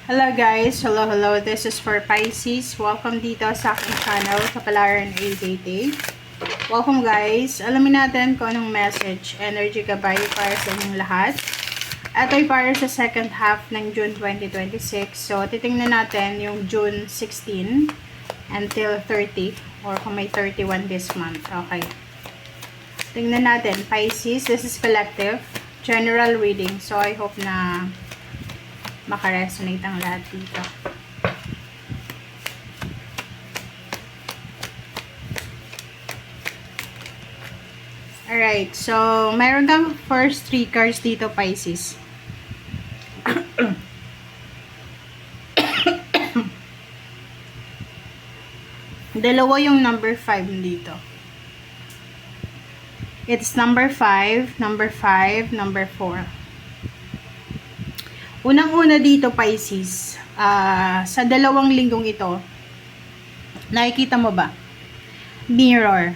Hello guys, hello, this is for Pisces. Welcome dito sa aking channel, Kapalaran AJT. Welcome guys, alamin natin kung anong message, energy gabay para sa inyong lahat. Ito ay para sa second half ng June 2026. So, titingnan natin yung June 16 until 30 or kung may 31 this month. Okay. Tingnan natin, Pisces, this is collective, general reading. So, I hope na makaresonate ang lahat dito. Alright, so mayroon kang first 3 cards dito, Pisces. Dalawa yung number 5 dito. It's number 5, number 5, number 4. Unang-una dito, Pisces, sa dalawang linggong ito, nakikita mo ba? Mirror.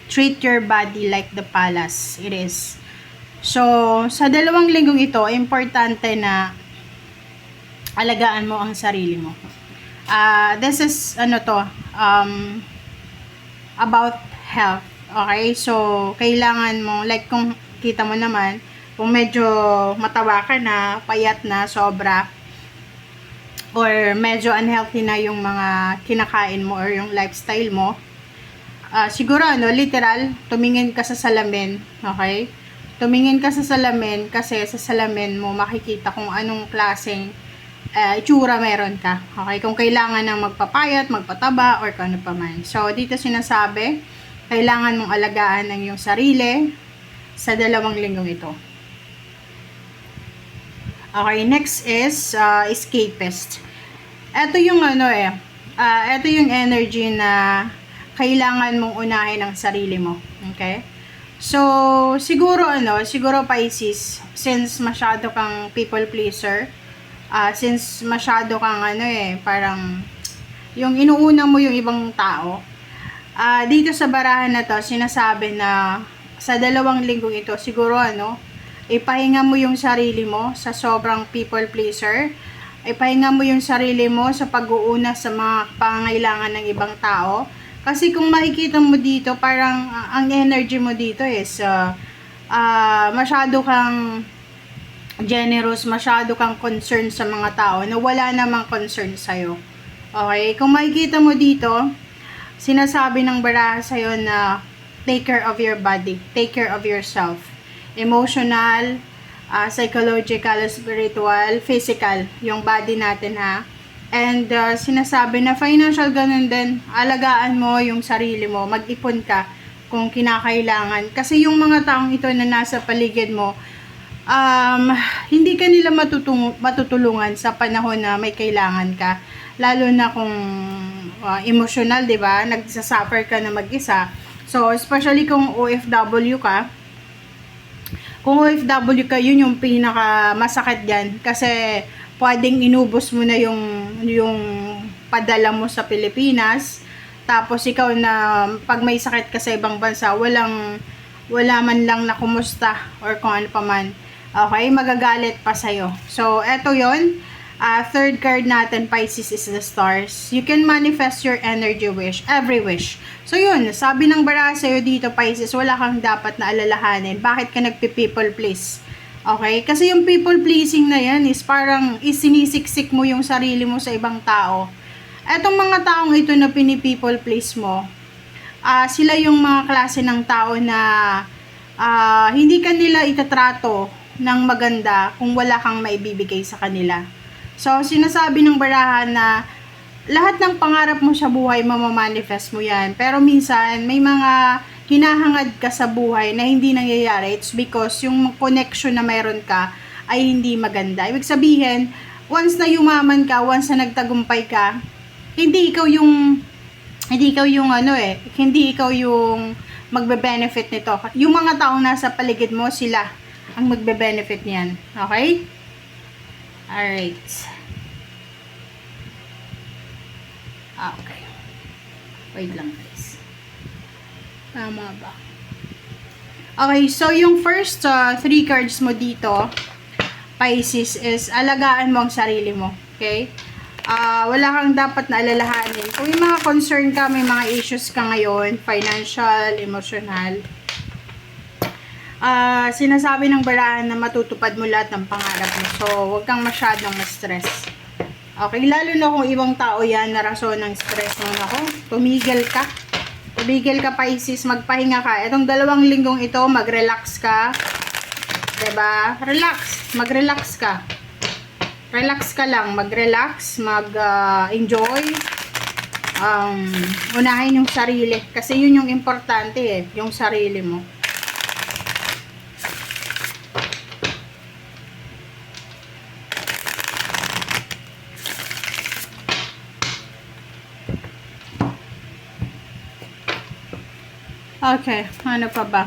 Treat your body like the palace. It is. So, sa dalawang linggong ito, importante na alagaan mo ang sarili mo. This is, about health. Okay? So, kailangan mo, like kung kita mo naman, kung medyo mataba ka na, payat na, sobra, or medyo unhealthy na yung mga kinakain mo or yung lifestyle mo, siguro, literal, tumingin ka sa salamin, okay? Tumingin ka sa salamin kasi sa salamin mo makikita kung anong klaseng itsura meron ka, okay? Kung kailangan ng magpapayat, magpataba, or kung ano pa man. So, dito sinasabi, kailangan mong alagaan ang iyong sarili sa dalawang linggong ito. Okay, next is escapist. Ito yung ito yung energy na kailangan mong unahin ang sarili mo. Okay? So, siguro Pisces, since masyado kang people pleaser, since masyado kang parang yung inuuna mo yung ibang tao, dito sa barahan na to, sinasabi na sa dalawang linggong ito, siguro ipahinga mo yung sarili mo sa sobrang people pleaser. Ipahinga mo yung sarili mo sa pag-uuna sa mga pangangailangan ng ibang tao. Kasi kung makikita mo dito, parang ang energy mo dito is masyado kang generous, masyado kang concerned sa mga tao na wala namang concern sa'yo. Okay? Kung makikita mo dito, sinasabi ng baraha sa'yo na take care of your body, take care of yourself. Emotional, psychological, spiritual, physical, yung body natin ha. And sinasabi na financial ganun din, alagaan mo yung sarili mo, mag-ipon ka kung kinakailangan. Kasi yung mga taong ito na nasa paligid mo, hindi ka nila matutulungan sa panahon na may kailangan ka. Lalo na kung emotional, di ba? Nagsasuffer ka na mag-isa. So, especially kung OFW ka, kung OFW ka, yun yung pinaka masakit dyan. Kasi, pwedeng inubos mo na yung padala mo sa Pilipinas. Tapos, ikaw na, pag may sakit ka sa ibang bansa, wala man lang na kumusta or kung ano pa man. Okay? Magagalit pa sa'yo. So, eto yun. Third card natin, Pisces, is the stars. You can manifest your energy wish, every wish. So yun, sabi ng baraha sa'yo dito, Pisces, wala kang dapat na alalahanin. Bakit ka nagpi-people please? Okay? Kasi yung people pleasing na yan is parang isinisiksik mo yung sarili mo sa ibang tao. Etong mga taong ito na pini-people please mo, sila yung mga klase ng tao na hindi kanila itatrato ng maganda kung wala kang maibibigay sa kanila. So, sinasabi ng baraha na lahat ng pangarap mo sa buhay, mamamanifest mo yan. Pero minsan, may mga hinahangad ka sa buhay na hindi nangyayari. It's because yung connection na mayroon ka ay hindi maganda. Ibig sabihin, once na yumaman ka, once na nagtagumpay ka, hindi ikaw yung magbe-benefit nito. Yung mga taong nasa paligid mo, sila ang magbe-benefit niyan. Okay? Alright. Okay. Wait lang guys. Tama ba? Okay, so yung first 3 cards mo dito, Pisces, is alagaan mo ang sarili mo. Okay? Wala kang dapat na alalahanin. Kung may mga concern ka, may mga issues ka ngayon, financial, emotional, sinasabi ng barahan na matutupad mo lahat ng pangarap mo. So, huwag kang masyadong ma-stress. Okay, lalo na kung ibang tao yan na rason ng stress mo. Ako, tumigil ka. Tumigil ka, Pisces, magpahinga ka. Itong 2 linggong ito, mag-relax ka. Diba? Relax. Mag-relax ka. Relax ka lang. Mag-relax. Mag-enjoy. Unahin yung sarili. Kasi yun yung importante eh. Yung sarili mo. Okay, ano pa ba?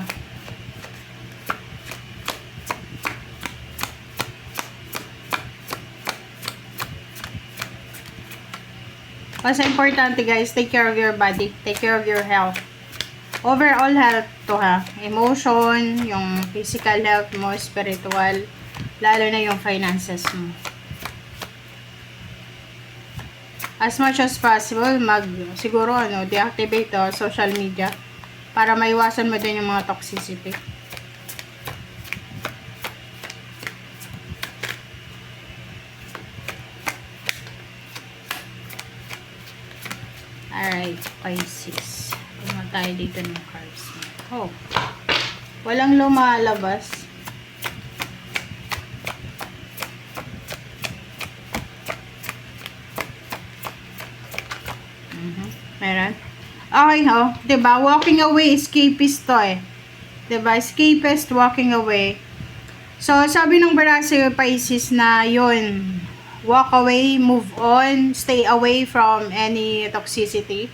Basta importante guys, take care of your body, take care of your health. Overall health to ha. Emotion, yung physical health mo, spiritual, lalo na yung finances mo. As much as possible, siguro deactivate social media. Para maiwasan mo din yung mga toxicity. Alright, Pisces. Tingnan tayo dito ng cards. Oh, walang lumalabas. Meron? Okay, diba? Walking away, escapist to eh. Diba? Escapist, walking away. So, sabi ng baraha sa'yo, Pisces, na yun, walk away, move on, stay away from any toxicity.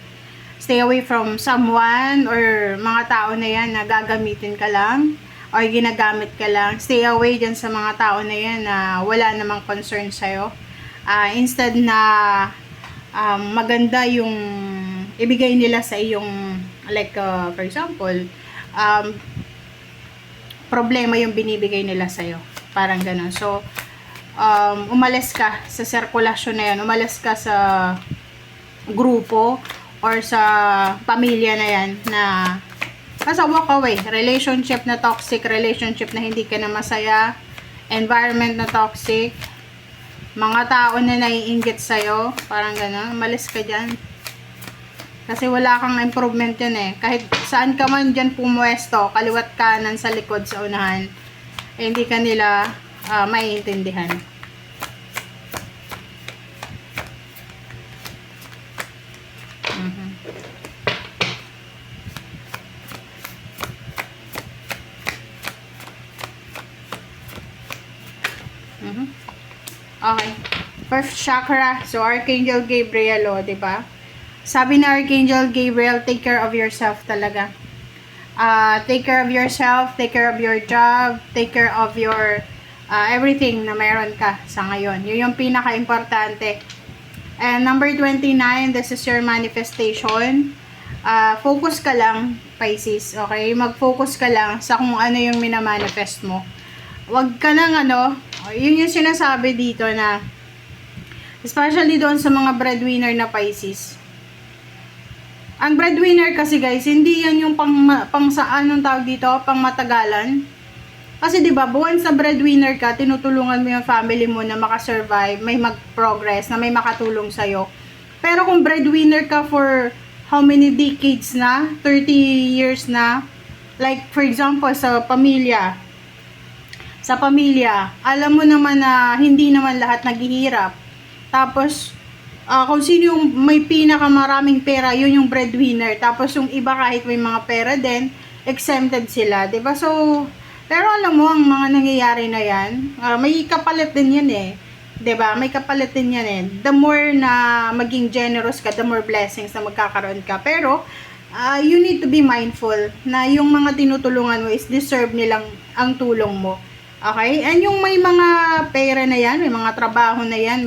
Stay away from someone or mga tao na yan na gagamitin ka lang or ginagamit ka lang. Stay away dyan sa mga tao na yan na wala namang concern sa'yo. Instead na maganda yung ibigay nila sa iyong, like for example, problema yung binibigay nila sa'yo. Parang ganun. So, umalis ka sa sirkulasyon na yan. Umalis ka sa grupo or sa pamilya na yan na basta walk away. Relationship na toxic, relationship na hindi ka na masaya, environment na toxic, mga tao na naiinggit sa'yo, parang gano'n, umalis ka dyan. Kasi wala kang improvement yan eh. Kahit saan ka man dyan pumuesto, kaliwat kanan sa likod sa unahan, eh, hindi ka nila maiintindihan. Okay. First chakra. So, Archangel Gabriel, diba? Sabi na Archangel Gabriel, take care of yourself talaga. Take care of yourself, take care of your job, take care of your everything na meron ka sa ngayon. Yun yung pinaka-importante. And number 29, this is your manifestation. Focus ka lang, Pisces, okay? Mag-focus ka lang sa kung ano yung minamanifest mo. Wag ka nang yun yung sinasabi dito na, especially doon sa mga breadwinner na Pisces. Ang breadwinner kasi guys, hindi yan yung pang sa anong tawag dito, pang matagalan. Kasi 'di ba, buwan sa breadwinner ka, tinutulungan mo yung family mo na makasurvive, may mag-progress, na may makatulong sa iyo. Pero kung breadwinner ka for how many decades na, 30 years na, like for example sa pamilya, alam mo naman na hindi naman lahat naghihirap. Tapos kung sino yung may pinakamaraming pera, yun yung breadwinner. Tapos yung iba kahit may mga pera din, exempted sila, 'di ba? So, pero alam mo ang mga nangyayari na 'yan, may kapalit din 'yan eh. 'Di ba? May kapalit din 'yan eh. The more na maging generous ka, the more blessings na magkakaroon ka. Pero you need to be mindful na yung mga tinutulungan mo is deserve nilang ang tulong mo. Okay? And yung may mga pera na 'yan, may mga trabaho na 'yan,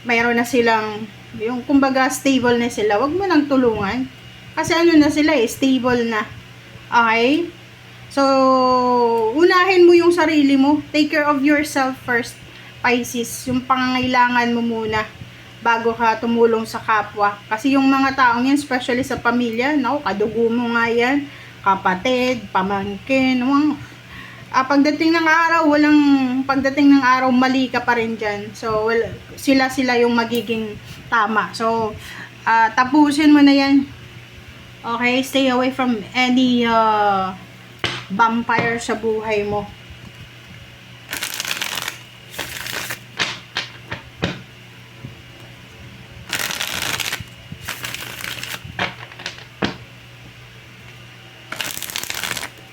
mayroon na silang, yung kumbaga stable na sila, wag mo nang tulungan. Kasi na sila stable na. Okay? So, unahin mo yung sarili mo. Take care of yourself first, Pisces. Yung pangangailangan mo muna bago ka tumulong sa kapwa. Kasi yung mga taong yan, especially sa pamilya, no, kadugo mo nga yan, kapatid, pamangkin, pagdating ng araw, mali ka pa rin dyan. So, sila yung magiging tama. So, tapusin mo na yan. Okay, stay away from any vampire sa buhay mo.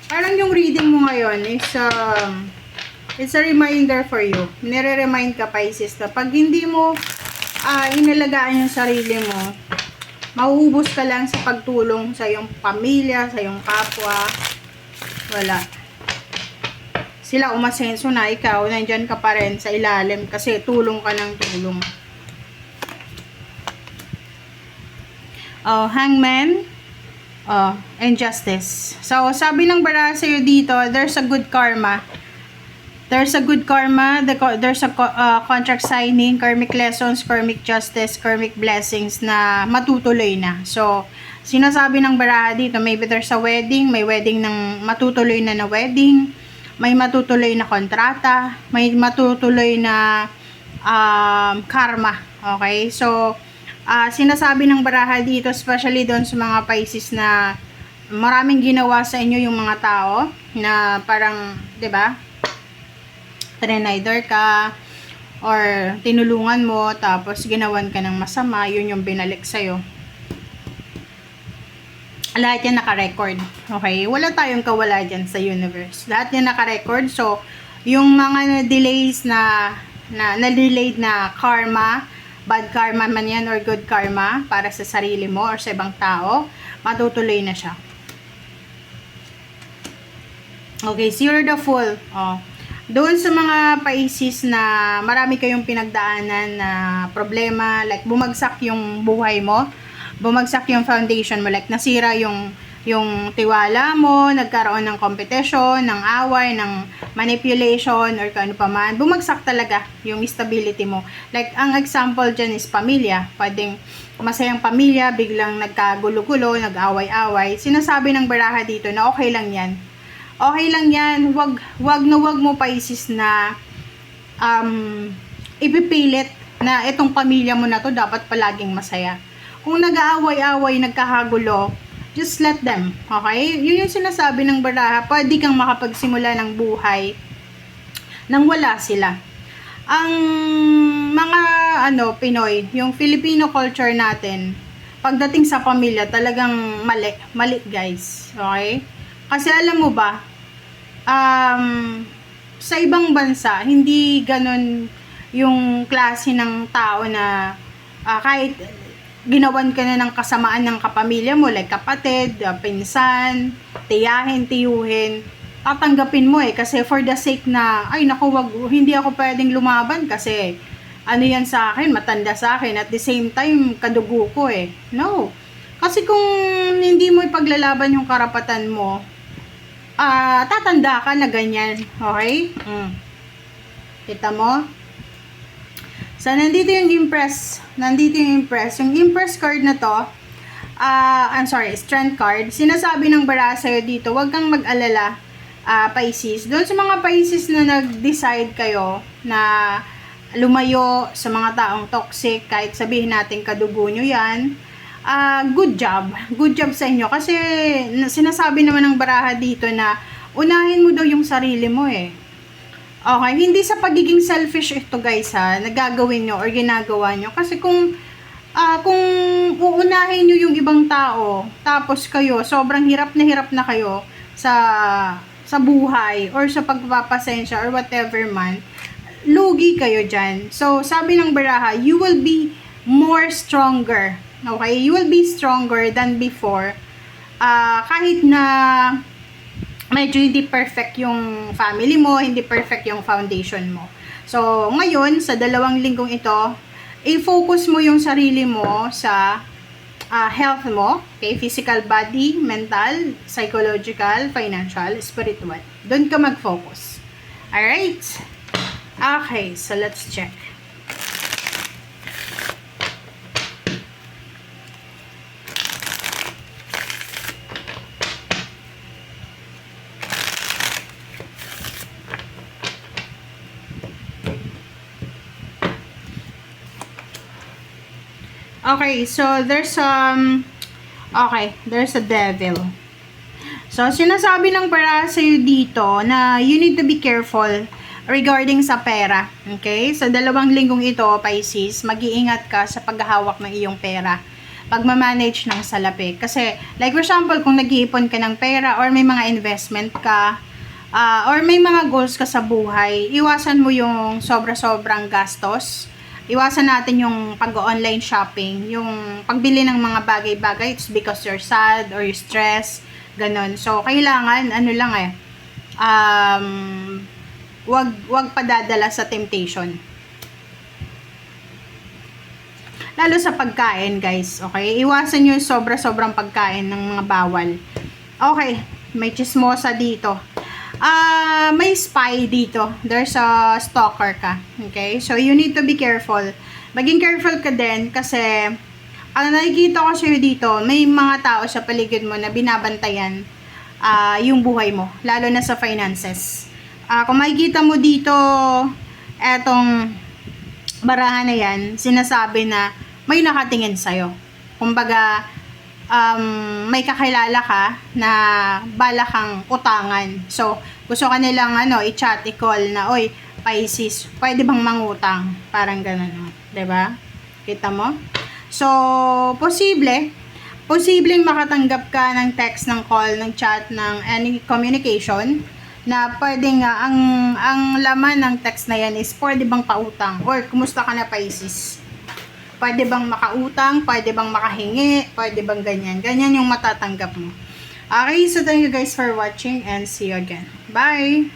Parang yung reading mo ngayon is it's a reminder for you. Nire-remind ka, Pisces, na pag hindi mo inalagaan yung sarili mo, mauubos ka lang sa pagtulong sa iyong pamilya, sa iyong kapwa. Wala. Sila umasenso na, ikaw nandyan ka pa rin sa ilalim kasi tulong ka ng tulong. Hangman. And justice. So, sabi ng baraha sa'yo dito, there's a good karma. There's a good karma, there's a contract signing, karmic lessons, karmic justice, karmic blessings na matutuloy na. So, sinasabi ng baraha dito, maybe there's a wedding, may wedding ng matutuloy na wedding, may matutuloy na kontrata, may matutuloy na karma. Okay? So, sinasabi ng baraha dito, especially doon sa mga Pisces na maraming ginawa sa inyo yung mga tao na parang, 'di ba? Trinayder ka or tinulungan mo tapos ginawan ka ng masama, yun yung binalik sa iyo. Lahat yan naka-record. Okay? Wala tayong kawala dyan sa universe. Lahat yan naka-record. So, yung mga delays na delayed na karma, bad karma man yan or good karma para sa sarili mo or sa ibang tao, matutuloy na siya. Okay, so you're the Fool. Doon sa mga Pisces na marami kayong pinagdaanan na problema, like bumagsak yung buhay mo, bumagsak yung foundation mo, like nasira yung tiwala mo, nagkaroon ng competition, ng away, ng manipulation, or kung ano pa man, bumagsak talaga yung stability mo. Like, ang example dyan is pamilya. Pwedeng masayang pamilya, biglang nagkagulo-gulo, nag-away-away. Sinasabi ng baraha dito na okay lang yan. Okay lang yan. Wag mo, Pisces, na ipipilit na itong pamilya mo na to dapat palaging masaya. Kung nag-aaway-away, nagkakagulo, just let them, okay? Yun yung sinasabi ng baraha, pwede kang makapagsimula ng buhay nang wala sila. Ang mga Pinoy, yung Filipino culture natin, pagdating sa pamilya, talagang mali guys, okay? Kasi alam mo ba, sa ibang bansa, hindi ganun yung klase ng tao na kahit ginawan ka na ng kasamaan ng kapamilya mo, like kapatid, pinsan, tiyahin, tiyuhin, tatanggapin mo kasi for the sake na, ay naku, hindi ako pwedeng lumaban kasi ano yan sa akin, matanda sa akin, at the same time, kadugo ko No. Kasi kung hindi mo ipaglalaban yung karapatan mo, tatanda ka na ganyan. Okay? Kita mo? So, nandito yung Empress. Yung Empress card na to, Strength card. Sinasabi ng baraha sa'yo dito, huwag kang mag-alala, Pisces. Doon sa mga Pisces na nag-decide kayo na lumayo sa mga taong toxic, kahit sabihin natin kadugo nyo yan, good job. Good job sa inyo. Kasi, sinasabi naman ng baraha dito na, unahin mo daw yung sarili mo Okay, hindi sa pagiging selfish ito guys nagagawin nyo or ginagawa nyo. Kasi kung uunahin nyo yung ibang tao, tapos kayo, sobrang hirap na kayo sa buhay or sa pagpapasensya or whatever man, lugi kayo dyan. So, sabi ng baraha, you will be more stronger. Okay? You will be stronger than before. Kahit na medyo hindi perfect yung family mo, hindi perfect yung foundation mo. So, ngayon, sa 2 linggong ito, i-focus mo yung sarili mo sa health mo, okay? Physical body, mental, psychological, financial, spiritual. Doon ka mag-focus. Alright? Okay, so let's check. Okay, so there's there's a devil. So, sinasabi ng para sa'yo dito na you need to be careful regarding sa pera. Okay? Sa 2 linggong ito, Pisces, mag-iingat ka sa paghahawak ng iyong pera. Pagmamanage ng salapi. Kasi, like for example, kung nag-iipon ka ng pera or may mga investment ka, or may mga goals ka sa buhay, iwasan mo yung sobra-sobrang gastos. Iwasan natin yung pag-online shopping, yung pagbili ng mga bagay-bagay, it's because you're sad or you're stressed, ganon. So, kailangan, wag padadala sa temptation. Lalo sa pagkain, guys, okay? Iwasan nyo yung sobra-sobrang pagkain ng mga bawal. Okay, may chismosa dito. May spy dito. There's a stalker ka. Okay? So, you need to be careful. Maging careful ka din kasi ang nakikita ko sa'yo dito, may mga tao sa paligid mo na binabantayan yung buhay mo. Lalo na sa finances. Kung makikita mo dito, etong barahan na yan, sinasabi na may nakatingin sa'yo. Kumbaga, may kakilala ka na bala kang utangan. So, gusto ka nilang i-chat, i-call na, oy, Pisces, pwede bang mangutang? Parang ganun, diba? Kita mo? So, posibleng makatanggap ka ng text, ng call, ng chat, ng any communication na pwede nga, ang laman ng text na yan is, pwede bang pautang? Or, kumusta ka na, Pisces? Pwede bang makautang? Pwede bang makahingi? Pwede bang ganyan? Ganyan yung matatanggap mo. Okay, so thank you guys for watching and see you again. Bye!